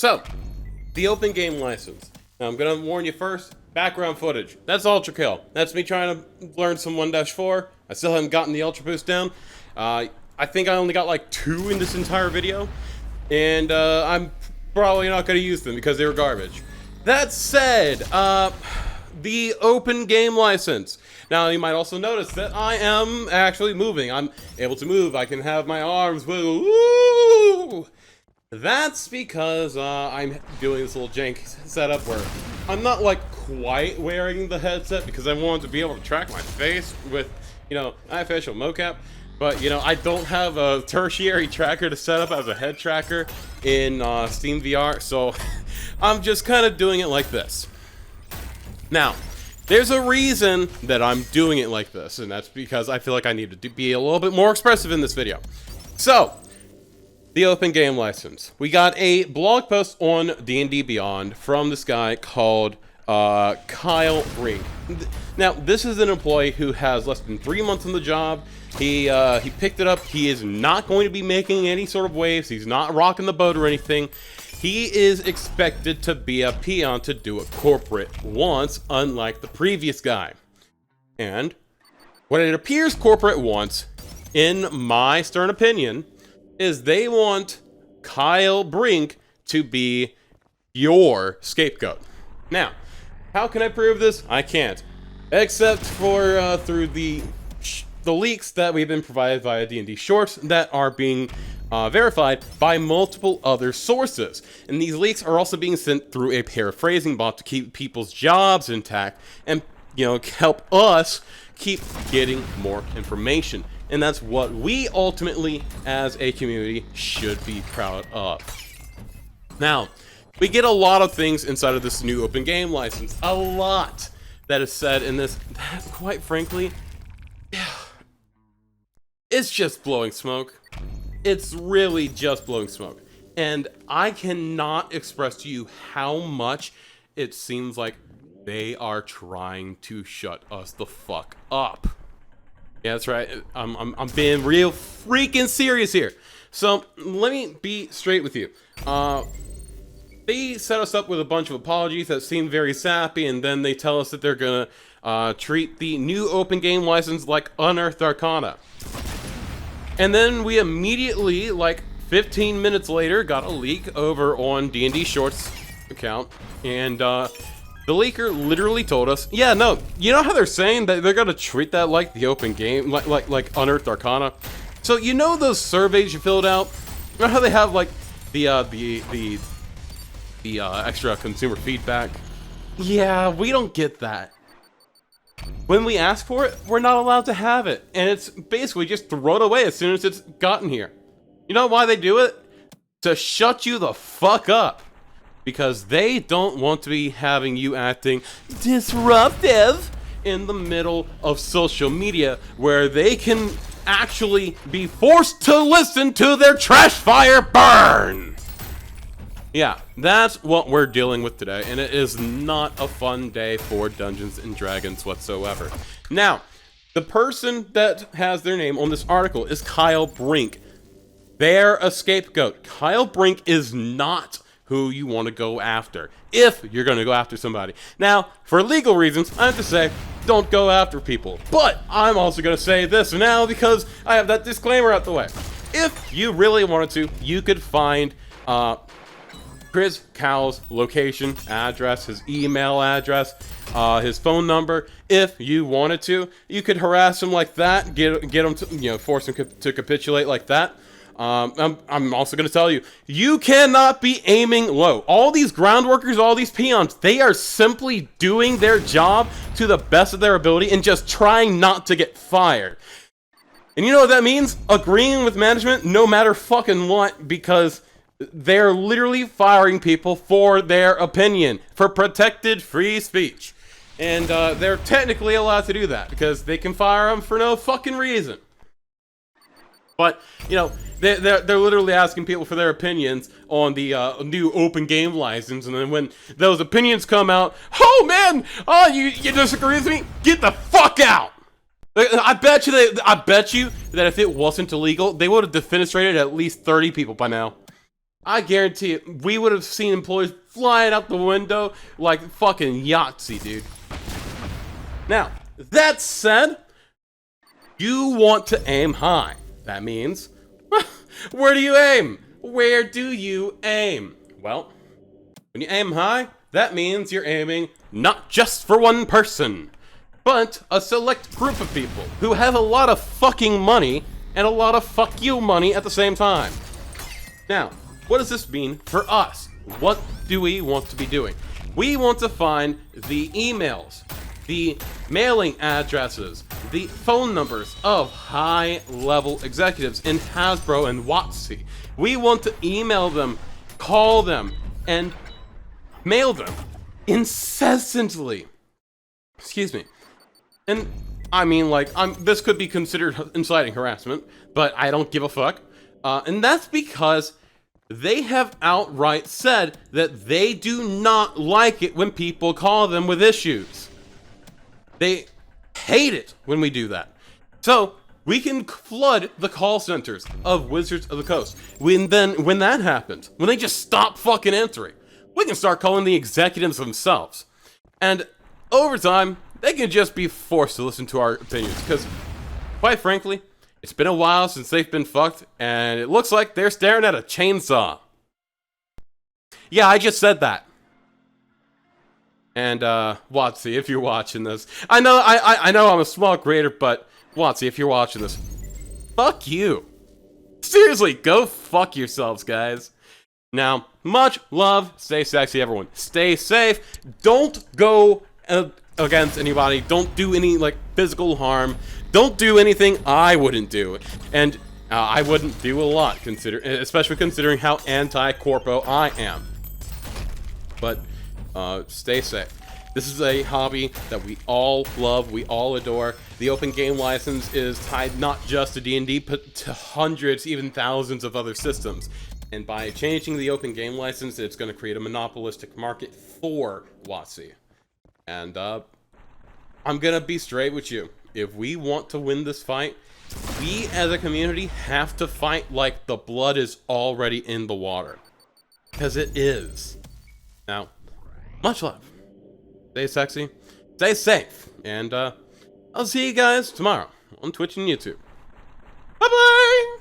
So, the open game license. Now, I'm gonna warn you first, background footage. That's Ultra Kill. That's me trying to learn some 1-4. I still haven't gotten the Ultra Boost down. I think I only got like 2 in this entire video. And I'm probably not gonna use them because they were garbage. That said, the open game license. Now, you might also notice that I am actually moving. I'm able to move. I can have my arms wiggle. Woo! That's because I'm doing this little jank setup where I'm not like quite wearing the headset because I wanted to be able to track my face with, you know, official mocap. But, you know, I don't have a tertiary tracker to set up as a head tracker in Steam VR, so I'm just kind of doing it like this. Now, there's a reason that I'm doing it like this, and that's because I feel like I need to be a little bit more expressive in this video. So, the open game license. We got a blog post on D&D Beyond from this guy called Kyle Brink. Now, this is an employee who has less than 3 months on the job. He picked it up. He is not going to be making any sort of waves. He's not rocking the boat or anything. He is expected to be a peon to do a corporate once, unlike the previous guy. And what it appears corporate wants, in my stern opinion, is they want Kyle Brink to be your scapegoat. Now, how can I prove this? I can't. Except for through the leaks that we've been provided via D&D Shorts that are being verified by multiple other sources. And these leaks are also being sent through a paraphrasing bot to keep people's jobs intact and, you know, help us keep getting more information. And that's what we ultimately, as a community, should be proud of. Now, we get a lot of things inside of this new open game license. A lot that is said in this that, quite frankly, it's just blowing smoke. It's really just blowing smoke. And I cannot express to you how much it seems like they are trying to shut us the fuck up. Yeah, that's right. I'm being real freaking serious here. So let me be straight with you. They set us up with a bunch of apologies that seem very sappy, and then they tell us that they're gonna treat the new open game license like Unearthed Arcana. And then we immediately, like 15 minutes later, got a leak over on D&D Shorts account, and the leaker literally told us, yeah, no, you know how they're saying that they're gonna treat that like the open game, like Unearthed Arcana? So you know those surveys you filled out? You know how they have like the extra consumer feedback? Yeah, we don't get that. When we ask for it, we're not allowed to have it, and it's basically just thrown away as soon as it's gotten here. You know why they do it? To shut you the fuck up. Because they don't want to be having you acting disruptive in the middle of social media where they can actually be forced to listen to their trash fire burn. Yeah, that's what we're dealing with today, and it is not a fun day for Dungeons and Dragons whatsoever. Now, the person that has their name on this article is Kyle Brink. They're a scapegoat. Kyle Brink is not who you want to go after, if you're going to go after somebody. Now, for legal reasons, I have to say, don't go after people. But I'm also going to say this now because I have that disclaimer out the way. If you really wanted to, you could find Chris Cowell's location, address, his email address, his phone number. If you wanted to, you could harass him like that, get him to, you know, force him to capitulate like that. I'm also going to tell you, you cannot be aiming low. All these ground workers, all these peons, they are simply doing their job to the best of their ability and just trying not to get fired. And you know what that means? Agreeing with management no matter fucking what, because they're literally firing people for their opinion, for protected free speech. And they're technically allowed to do that because they can fire them for no fucking reason. But, you know, they're literally asking people for their opinions on the new open game license, and then when those opinions come out, oh man, oh you disagree with me? Get the fuck out! I bet you that if it wasn't illegal, they would have defenestrated at least 30 people by now. I guarantee it, we would have seen employees flying out the window like fucking Yahtzee, dude. Now, that said, you want to aim high. That means, where do you aim? Where do you aim? Well, when you aim high, that means you're aiming not just for one person, but a select group of people who have a lot of fucking money and a lot of fuck you money at the same time. Now, what does this mean for us? What do we want to be doing? We want to find the emails, the mailing addresses, the phone numbers of high-level executives in Hasbro and WOTC. We want to email them, call them, and mail them incessantly. Excuse me. And I mean, like, this could be considered inciting harassment, but I don't give a fuck. And that's because they have outright said that they do not like it when people call them with issues. They hate it when we do that. So we can flood the call centers of Wizards of the Coast. When that happens, when they just stop fucking answering, we can start calling the executives themselves. And over time, they can just be forced to listen to our opinions. Because, quite frankly, it's been a while since they've been fucked, and it looks like they're staring at a chainsaw. Yeah, I just said that. And, WotC, if you're watching this, I know I'm a small creator, but WotC, if you're watching this, fuck you. Seriously, go fuck yourselves, guys. Now, much love, stay sexy, everyone. Stay safe, don't go against anybody, don't do any, like, physical harm, don't do anything I wouldn't do, and I wouldn't do a lot, especially considering how anti-corpo I am. But, stay safe. This is a hobby that we all love, we all adore. The open game license is tied not just to D&D, but to hundreds, even thousands of other systems. And by changing the open game license, it's going to create a monopolistic market for WotC. And, I'm going to be straight with you. If we want to win this fight, we as a community have to fight like the blood is already in the water. Because it is. Now, much love. Stay sexy, stay safe, and I'll see you guys tomorrow on Twitch and YouTube. Bye-bye!